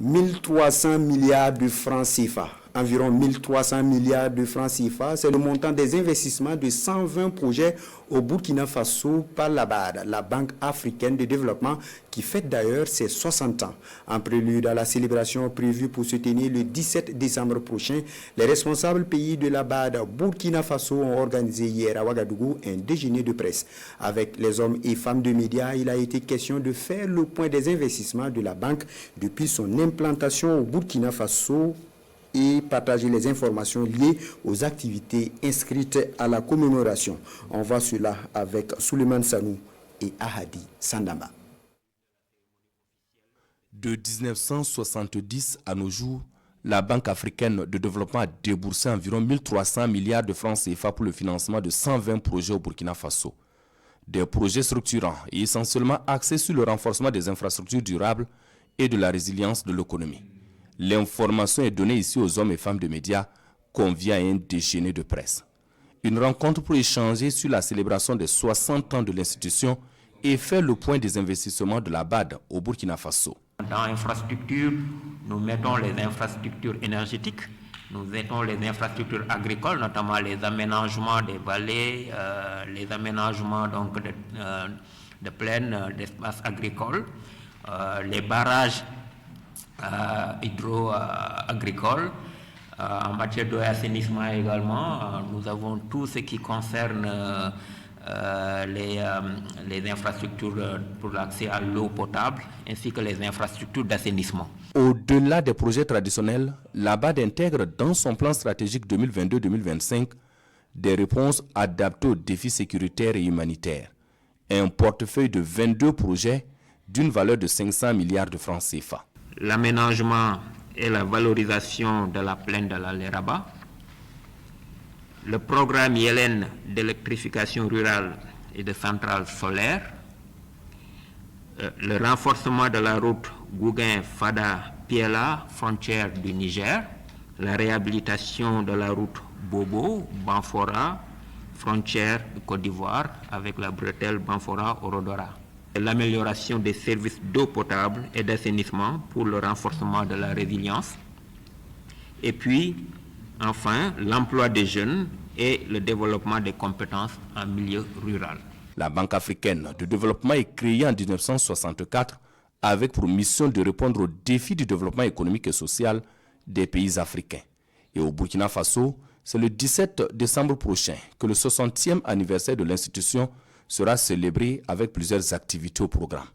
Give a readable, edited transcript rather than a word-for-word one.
1300 milliards de francs CFA. Environ 1300 milliards de francs CFA, c'est le montant des investissements de 120 projets au Burkina Faso par la BAD, la Banque africaine de développement, qui fête d'ailleurs ses 60 ans. En prélude à la célébration prévue pour se tenir le 17 décembre prochain, les responsables pays de la BAD Burkina Faso ont organisé hier à Ouagadougou un déjeuner de presse. Avec les hommes et femmes de médias, il a été question de faire le point des investissements de la banque depuis son implantation au Burkina Faso et partager les informations liées aux activités inscrites à la commémoration. On voit cela avec Souleymane Sanou et Ahadi Sandama. De 1970 à nos jours, la Banque africaine de développement a déboursé environ 1300 milliards de francs CFA pour le financement de 120 projets au Burkina Faso. Des projets structurants et essentiellement axés sur le renforcement des infrastructures durables et de la résilience de l'économie. L'information est donnée ici aux hommes et femmes de médias qu'on vient à un déjeuner de presse. Une rencontre pour échanger sur la célébration des 60 ans de l'institution et faire le point des investissements de la BAD au Burkina Faso. Dans l'infrastructure, nous mettons les infrastructures énergétiques, nous mettons les infrastructures agricoles, notamment les aménagements des vallées, les aménagements donc de plaines, d'espaces agricoles, les barrages hydro-agricoles. En matière d'eau et assainissement également, nous avons tout ce qui concerne les infrastructures pour l'accès à l'eau potable ainsi que les infrastructures d'assainissement. Au-delà des projets traditionnels, la BAD intègre dans son plan stratégique 2022-2025 des réponses adaptées aux défis sécuritaires et humanitaires. Un portefeuille de 22 projets d'une valeur de 500 milliards de francs CFA. L'aménagement et la valorisation de la plaine de la Léraba, le programme YELEN d'électrification rurale et de centrales solaires, le renforcement de la route Gouguin-Fada-Piela, frontière du Niger, la réhabilitation de la route Bobo-Banfora, frontière de Côte d'Ivoire avec la bretelle Banfora-Orodora. L'amélioration des services d'eau potable et d'assainissement pour le renforcement de la résilience. Et puis, enfin, l'emploi des jeunes et le développement des compétences en milieu rural. La Banque africaine de développement est créée en 1964 avec pour mission de répondre aux défis du développement économique et social des pays africains. Et au Burkina Faso, c'est le 17 décembre prochain que le 60e anniversaire de l'institution sera célébré avec plusieurs activités au programme.